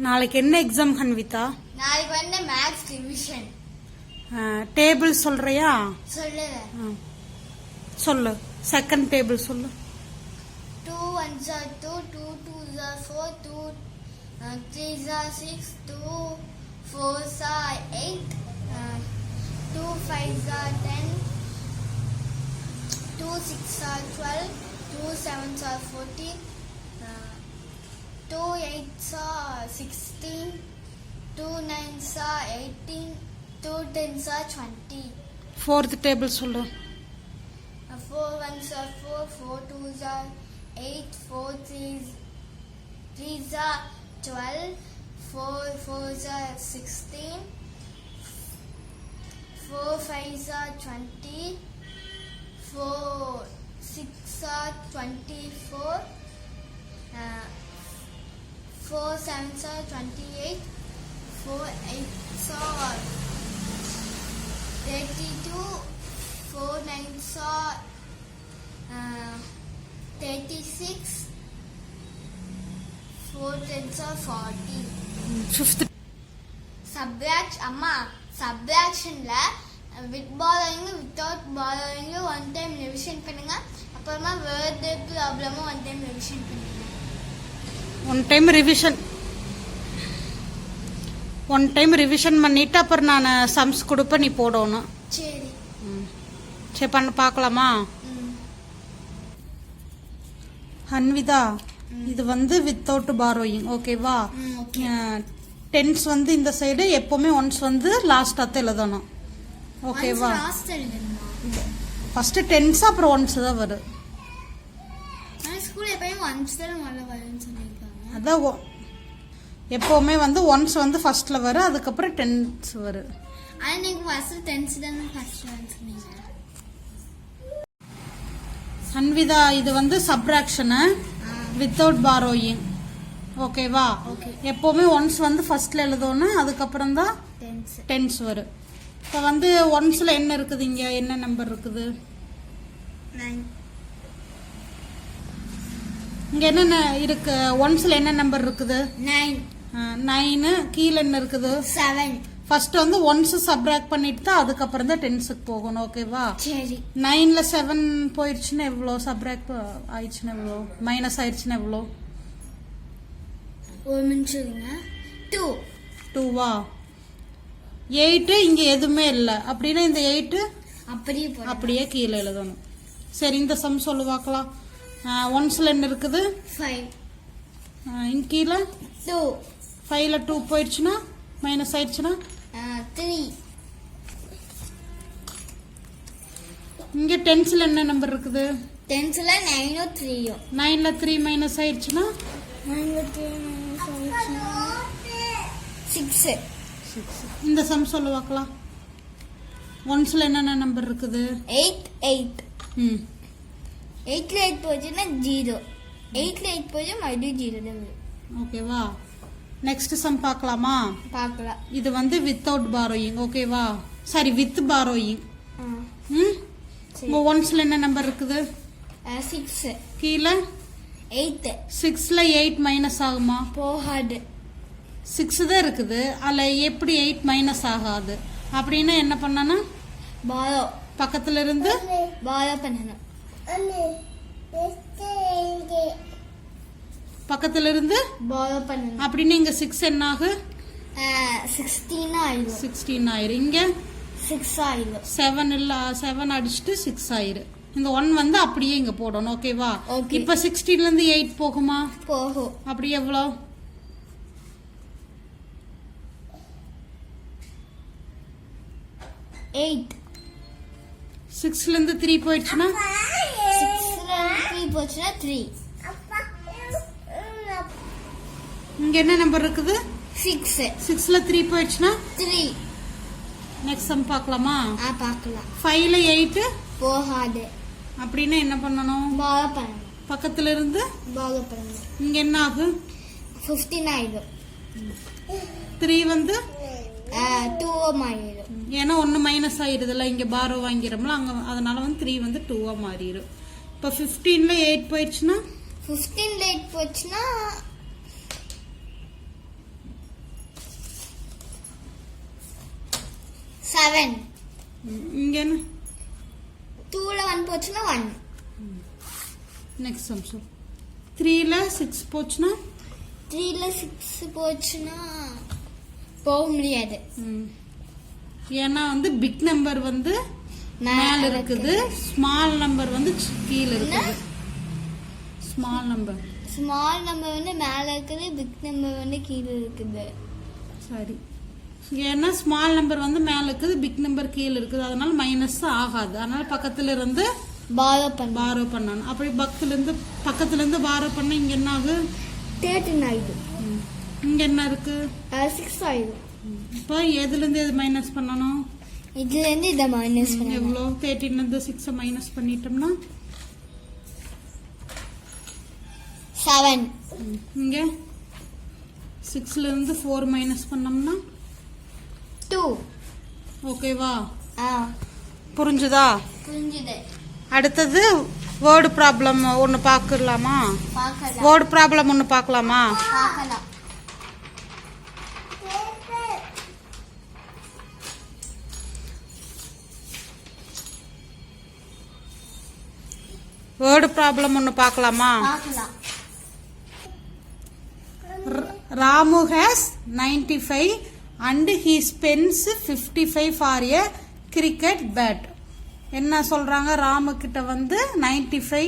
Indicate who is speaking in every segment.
Speaker 1: நாளைக்கு என்ன எக்ஸாம் ஹன்விதா?
Speaker 2: நாளைக்கு வந்து மேத்ஸ் ரிவிஷன்.
Speaker 1: டேபிள் சொல்றியா?
Speaker 2: சொல்லு.
Speaker 1: செகண்ட் டேபிள் சொல்லு.
Speaker 2: 2 1s are 2, 2 2s are 4, 2 3s are 6, 2 4s are 8, 2 5s are 10, 2 6 are 12, 2 7s are 14, 2 8s are 16, 2 9s are 18, 2 10s are 20.
Speaker 1: Fourth table சொல்லு.
Speaker 2: 4 1s are 4, 4 2s are 8, 4 3s are 12, 4 4s are 16, 4 5s are 20, 4 6 are 24, 4 7s are 28, 4 8s are 32, 4 9s are 36, 4 10s are 40.
Speaker 1: Fifth.
Speaker 2: சப்ராக்ஷன்ல with following without following one time revision பண்ணுங்க. அப்புறமா word ப்ராப்ளமும் one time revision பண்ணுங்க.
Speaker 1: One time revision பண்ணிட்டு அப்புறம் நான் sums கொடுப்பேன், நீ போடணும்.
Speaker 2: சரி
Speaker 1: சரி பண்ண பார்க்கலாமா? ஹன்விதா, இது வந்து வித்தவுட் பாரோயிங், ஓகேவா? டென்ஸ் வந்து இந்த சைடு எப்பவுமே ஒன்ஸ் வந்து லாஸ்ட் அத்தை எழுதணும், ஓகேவா? ஃபர்ஸ்ட் டென்ஸ் அப்புறம் ஒன்ஸ் தான் வரும். அதான் எப்பவுமே வந்து ஒன்ஸ் வந்து ஃபர்ஸ்ட்ல வரும், அதுக்கப்புறம் டென்ஸ் வரும். ஹன்விதா, இது வந்து சப்ராக்ஷன் வித்தவுட் பாரோயிங், ஓகேவா? எப்பவுமே ஒன்ஸ் வந்து ஃபர்ஸ்ட்ல எழுதணும், அதுக்கப்புறம் தான் டென்ஸ் வரும். இப்போ வந்து ஒன்ஸ்ல என்ன இருக்குது? இங்க என்ன நம்பர் இருக்குது? இங்க என்ன இருக்கு? ஒன்ஸ்ல என்ன நம்பர் இருக்குது? 9. கீழே என்ன இருக்குது? 7. ஃபர்ஸ்ட் வந்து ஒன்ஸ் சப்ராக்ட் பண்ணிட்டு தான் அதுக்கப்புறம் தான் டென்ஸுக்கு போகணும், ஓகேவா?
Speaker 2: சரி.
Speaker 1: 9ல 7 போயிடுச்சுன்னா எவ்வளோ? சப்ராக்ட் ஆயிடுச்சுன்னா எவ்வளோ? மைனஸ் ஆயிடுச்சுன்னா எவ்வளோ?
Speaker 2: ஒரு நிமிஷம்.
Speaker 1: 2வா? 8 இங்க எதுவுமே இல்லை அப்படின்னா இந்த 8 அப்படியே கீழே எழுதணும். சரி, இந்த சம் சொல்லு பார்க்கலாம். ஒன்ஸ்ல என்ன இருக்குது?
Speaker 2: 5.
Speaker 1: இங்க கீழே
Speaker 2: 2.
Speaker 1: 5ல 2 போயிடுச்சுன்னா மைனஸ் ஆயிடுச்சுன்னா
Speaker 2: 3.
Speaker 1: இங்க டென்ஸ்ல என்ன நம்பர் இருக்குது?
Speaker 2: டென்ஸ்ல 9 3.
Speaker 1: 9ல 3 மைனஸ் ஆயிடுச்சுன்னா
Speaker 2: 6.
Speaker 1: இந்த சம் சொல்லு பார்க்கலாம். ஒன்ஸ்ல என்னென்ன நம்பர் இருக்குது?
Speaker 2: 8 8. 8ல 8 போச்சுன்னா 0. 8ல 8 போச்சு மறுபடியும் 0 தான். ஓகேவா?
Speaker 1: நெக்ஸ்ட் சம் பார்க்கலாமா?
Speaker 2: பார்க்கலாம்.
Speaker 1: இது வந்து வித்தவுட் பாரோயிங், ஓகேவா? Sorry, with borrowing. உங்க ஒன்ஸ்ல என்ன நம்பர் இருக்குது?
Speaker 2: 6.
Speaker 1: கீழே
Speaker 2: 8.
Speaker 1: 6ல 8 மைனஸ் ஆகுமா?
Speaker 2: போகாது.
Speaker 1: 6 தான் இருக்குது, அதுல எப்படி 8 மைனஸ் ஆகாது? அப்படின்னா என்ன பண்ணணும்?
Speaker 2: பாரோ
Speaker 1: பக்கத்துல இருந்து
Speaker 2: பாரோ பண்ணணும்.
Speaker 1: பக்கத்துல இருந்து
Speaker 2: பாரோ பண்ணணும்.
Speaker 1: அப்படின்னு இங்க 6 என்ன ஆகு?
Speaker 2: 16 ஆயிடும்.
Speaker 1: 16 ஆயிரும். இங்க
Speaker 2: 6 ஆயிடும்.
Speaker 1: 7 இல்ல 7 அடிச்சுட்டு 6 ஆயிரும். இந்த 1 வந்து அப்படியே இங்க போடணும், ஓகேவா? இப்ப 16ல இருந்து 8 போகுமா?
Speaker 2: போகும்.
Speaker 1: அப்படி எவ்வளோ?
Speaker 2: 8.
Speaker 1: 6ல இருந்து 3 போயிடுச்சுன்னா
Speaker 2: 3.
Speaker 1: இங்க என்ன நம்பர் இருக்குது?
Speaker 2: 6.
Speaker 1: 6ல 3 போயிடுச்சுன்னா
Speaker 2: 3.
Speaker 1: நெக்ஸ்ட் சம் பார்க்கலாமா?
Speaker 2: பார்க்கலாம்.
Speaker 1: 5ல 8
Speaker 2: போகாது.
Speaker 1: அப்படின்னா என்ன பண்ணணும்?
Speaker 2: பாரோ பண்ணணும்.
Speaker 1: பக்கத்துல இருந்து
Speaker 2: பாரோ பண்ணணும்.
Speaker 1: இங்க என்ன ஆகும்?
Speaker 2: 15 ஆயிடும்.
Speaker 1: 3 வந்து
Speaker 2: 2 மாறிடும்.
Speaker 1: ஏன்னா 1 மைனஸ் ஆயிருதுல, இங்க பாரோ வாங்கிறோம்ல அங்க, அதனால வந்து 3 வந்து 2 மாறிடும். இப்ப 15ல 8 போயிடுச்சுன்னா
Speaker 2: 15 8 போச்சுன்னா 7.
Speaker 1: இங்கே என்ன
Speaker 2: 2ல 1 போச்சுன்னா 1.
Speaker 1: நெக்ஸ்ட் சம்சம் 3ல 6 போச்சுன்னா
Speaker 2: 3ல 6 போச்சுன்னா போக முடியாது.
Speaker 1: ஏன்னா வந்து பிக் நம்பர் வந்து மேல இருக்குது, ஸ்மால் நம்பர் வந்து கீழே இருக்குது. ஸ்மால் நம்பர்
Speaker 2: வந்து மேல இருக்குது, பிக் நம்பர் வந்து கீழே இருக்குது.
Speaker 1: சரி, ஏன்னா ஸ்மால் நம்பர் வந்து மேல இருக்குது, பிக் நம்பர் கீழே இருக்குது, அதனால மைனஸ் ஆகாது. அதனால பக்கத்துல இருந்து பாரோ பண்ணணும். அப்படி பக்கத்துல இருந்து பாரோ பண்ண இங்க என்ன ஆகும்?
Speaker 2: 13 ஆயிடுது.
Speaker 1: இங்க என்ன இருக்கு?
Speaker 2: 6 ஆயிடுது.
Speaker 1: இப்போ எதுல இருந்து எது மைனஸ் பண்ணணும்?
Speaker 2: இதுல இருந்து இத மைனஸ் பண்ணணும்.
Speaker 1: எவ்வளோ? 13ல இருந்து 6 மைனஸ் பண்ணிட்டோம்னா
Speaker 2: 7.
Speaker 1: இங்க 6ல இருந்து 4 மைனஸ் பண்ணோம்னா
Speaker 2: 2.
Speaker 1: ஓகேவா?
Speaker 2: புரிஞ்சுது.
Speaker 1: அடுத்தது வேர்டு ப்ராப்ளம் ஒன்று பார்க்கலாமா? வேர்டு ப்ராப்ளம் ஒன்று பார்க்கலாமா? வேர்டு ப்ராப்ளம் ஒன்று பார்க்கலாமா? Ramu has 95 and he spends 55 for a cricket bat. என்ன சொல்றாங்க? ராமு கிட்ட வந்து 95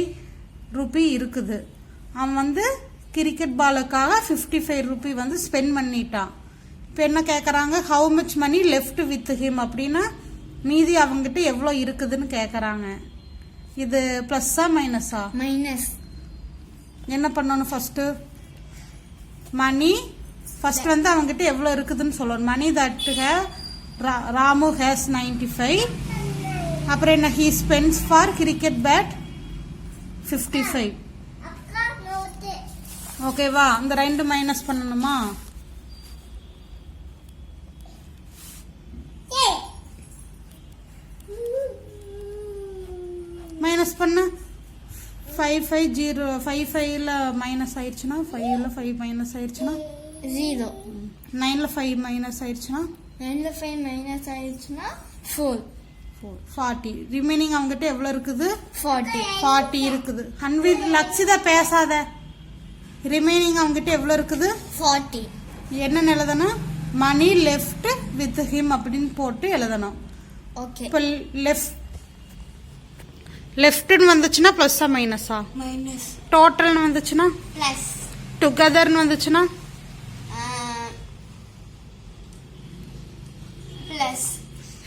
Speaker 1: ரூபி இருக்குது. அவன் வந்து கிரிக்கெட் பாலுக்காக 55 ரூபி வந்து ஸ்பெண்ட் பண்ணிட்டான். இப்போ என்ன கேட்குறாங்க? How much money left with him அப்படின்னா மீதி அவங்ககிட்ட எவ்வளோ இருக்குதுன்னு கேட்குறாங்க. இது பிளஸ்ஸா மைனஸா? மைனஸ். என்ன பண்ணணும்? ஃபர்ஸ்ட் மணி ஃபர்ஸ்ட் வந்து அவங்ககிட்ட எவ்வளோ இருக்குதுன்னு சொல்லணும். Money that Ramu has 95. அப்புறம் என்ன? He spends for cricket bat 55. ஓகேவா? அந்த 2 மைனஸ் பண்ணணுமா? மைனஸ் பண்ண 5 மைனஸ் ஆயிடுச்சுன்னா 5ல 5 மைனஸ் ஆயிடுச்சுன்னா 0. 9ல 5 மைனஸ் ஆயிடுச்சுன்னா 4. 40. ரிமைனிங் அவங்ககிட்ட எவ்வளவு இருக்குது? 40 இருக்குது. 100 லட்சிதா பேசாத. ரிமைனிங் அவங்ககிட்ட எவ்வளவு இருக்குது? 40. என்ன எழுதணும்? மணி லெஃப்ட் வித் ஹிம் அப்படின்னு போட்டு எழுதணும். ஓகே. இப்போ லெஃப்ட்னு வந்துச்சுன்னா பிளஸ்ஸா மைனஸா? மைனஸ். டோட்டல்னு வந்துச்சுன்னா பிளஸ். டுகெதர்னு வந்துச்சுன்னா பிளஸ்.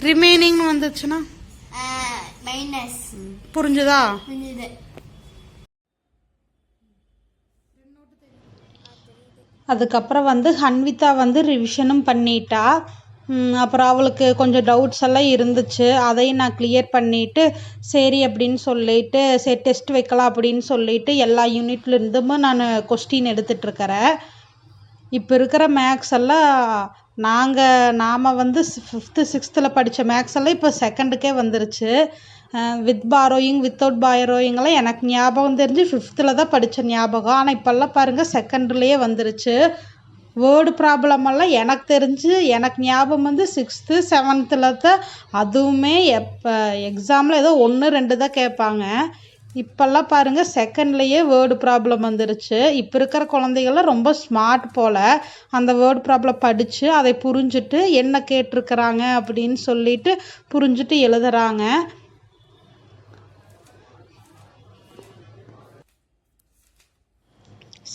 Speaker 1: ரிமைனிங்னு வந்துச்சுன்னா மைனஸ். புரிஞ்சுதா? புரிஞ்சுது. அதுக்கப்புறம் வந்து ஹன்விதா வந்து ரிவிஷனும் பண்ணிட்டா. அப்புறம் அவளுக்கு கொஞ்சம் டவுட்ஸ் எல்லாம் இருந்துச்சு, அதையும் நான் கிளியர் பண்ணிவிட்டு சரி அப்படின்னு சொல்லிட்டு சரி டெஸ்ட் வைக்கலாம் அப்படின்னு சொல்லிட்டு எல்லா யூனிட்லேருந்தும் நான் கொஸ்டின் எடுத்துகிட்ருக்கிறேன். இப்போ இருக்கிற மேக்ஸ் எல்லாம் நாம் வந்து 5th 6th படித்த மேக்ஸ் எல்லாம் இப்போ 2ண்டுக்கே வந்துருச்சு. வித் பாரோயிங் வித்தவுட் பாரோயிங்கெல்லாம் எனக்கு ஞாபகம் தெரிஞ்சு 5th தான் படித்த ஞாபகம். ஆனால் இப்போல்லாம் பாருங்கள் 2ண்டுலேயே வந்துருச்சு. வேர்டு ப்ராப்ளம் எல்லாம் எனக்கு தெரிஞ்சு எனக்கு ஞாபகம் வந்து 6th 7th தான். அதுவுமே எப்போ எக்ஸாமில் ஏதோ 1 2 தான் கேட்பாங்க. இப்போல்லாம் பாருங்கள் 2ndலேயே வேர்டு ப்ராப்ளம் வந்துருச்சு. இப்போ இருக்கிற குழந்தைகள்லாம் ரொம்ப ஸ்மார்ட் போல். அந்த வேர்டு ப்ராப்ளம் படித்து அதை புரிஞ்சுட்டு என்ன கேட்டிருக்கிறாங்க அப்படின்னு சொல்லிட்டு புரிஞ்சுட்டு எழுதுறாங்க.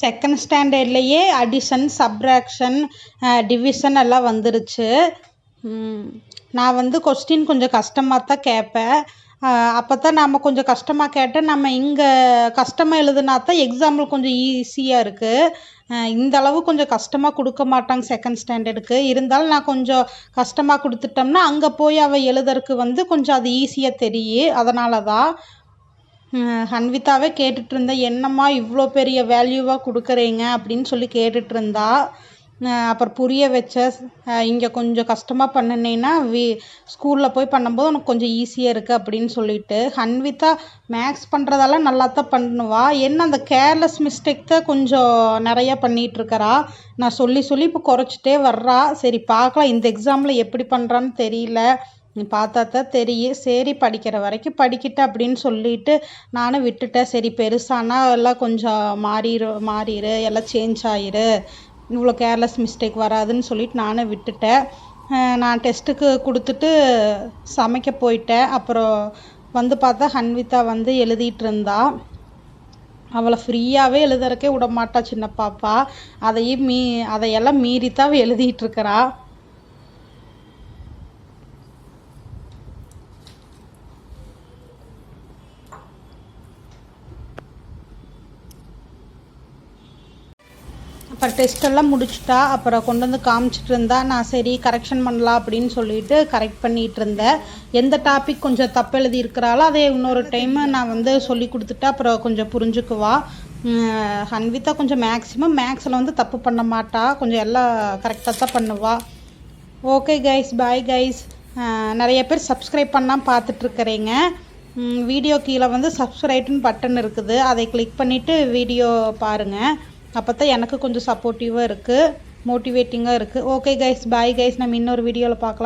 Speaker 1: செகண்ட் ஸ்டாண்டர்ட்லேயே அடிஷன் சப்ராக்ஷன் டிவிஷன் எல்லாம் வந்துருச்சு. நான் வந்து கொஸ்டின் கொஞ்சம் கஷ்டமாக தான் கேட்பேன். அப்போ தான் நம்ம கொஞ்சம் கஷ்டமாக கேட்டால் நம்ம இங்கே கஷ்டமாக எழுதுனா தான் எக்ஸாம்பிள் கொஞ்சம் ஈஸியாக இருக்குது. இந்த அளவு கொஞ்சம் கஷ்டமாக கொடுக்க மாட்டாங்க செகண்ட் ஸ்டாண்டர்டுக்கு. இருந்தாலும் நான் கொஞ்சம் கஷ்டமாக கொடுத்துட்டோம்னா அங்கே போய் அவள் எழுதுறதுக்கு வந்து கொஞ்சம் அது ஈஸியாக தெரியும். அதனால தான் ஹன்விதாவே கேட்டுட்டு இருந்தா, என்னம்மா இவ்வளோ பெரிய வேல்யூவாக கொடுக்குறீங்க அப்படின்னு சொல்லி கேட்டுட்டு இருந்தா. அப்புறம் புரிய வச்ச. இங்கே கொஞ்சம் கஷ்டமாக பண்ணினேன்னா ஸ்கூலில் போய் பண்ணும்போது உனக்கு கொஞ்சம் ஈஸியாக இருக்குது அப்படின்னு சொல்லிட்டு. ஹன்விதா மேக்ஸ் பண்ணுறதெல்லாம் நல்லா தான் பண்ணுவா. என்ன அந்த கேர்லெஸ் மிஸ்டேக் தான் கொஞ்சம் நிறையா பண்ணிகிட்ருக்கறா. நான் சொல்லி சொல்லி இப்போ குறைச்சிட்டே வர்றா. சரி பார்க்கலாம், இந்த எக்ஸாமில் எப்படி பண்ணுறான்னு தெரியல, பார்த்தா தான் தெரியும். சரி படிக்கிற வரைக்கும் படிக்கிட்ட அப்படின்னு சொல்லிட்டு நானும் விட்டுட்டேன். சரி பெருசானா எல்லாம் கொஞ்சம் மாறிடு எல்லாம் சேஞ்ச் ஆயிரு, இவ்வளோ கேர்லெஸ் மிஸ்டேக் வராதுன்னு சொல்லிட்டு நானும் விட்டுட்டேன். நான் டெஸ்ட்டுக்கு கொடுத்துட்டு சமைக்க போயிட்டேன். அப்புறம் வந்து பார்த்தா ஹன்விதா வந்து எழுதிட்டு இருந்தா. அவளை ஃப்ரீயாகவே எழுதுறக்கே விட மாட்டா சின்ன பாப்பா. அதையெல்லாம் மீறித்தான் எழுதிட்டு இருக்கிறா. அப்புறம் டெஸ்ட்டெல்லாம் முடிச்சுட்டா. அப்புறம் கொண்டு வந்து காமிச்சிட்டு இருந்தா. நான் சரி கரெக்ஷன் பண்ணலாம் அப்படின்னு சொல்லிட்டு கரெக்ட் பண்ணிகிட்டு இருந்தேன். எந்த டாபிக் கொஞ்சம் தப்பு எழுதியிருக்கிறாளோ அதே இன்னொரு டைமு நான் வந்து சொல்லி கொடுத்துட்டா அப்புறம் கொஞ்சம் புரிஞ்சுக்குவா. ஹன்விதா கொஞ்சம் மேக்ஸில் வந்து தப்பு பண்ண மாட்டா, கொஞ்சம் எல்லாம் கரெக்டாக தான் பண்ணுவா. Okay guys, bye guys. நிறைய பேர் சப்ஸ்கிரைப் பண்ணால் பார்த்துட்ருக்குறீங்க. வீடியோ கீழே வந்து சப்ஸ்கிரைப்னு பட்டன் இருக்குது, அதை கிளிக் பண்ணிவிட்டு வீடியோ பாருங்கள். அப்போ தான் எனக்கு கொஞ்சம் சப்போர்ட்டிவாக இருக்குது, மோட்டிவேட்டிங்காக இருக்குது. Okay guys, bye guys. நம்ம இன்னொரு வீடியோவில் பார்க்கலாம்.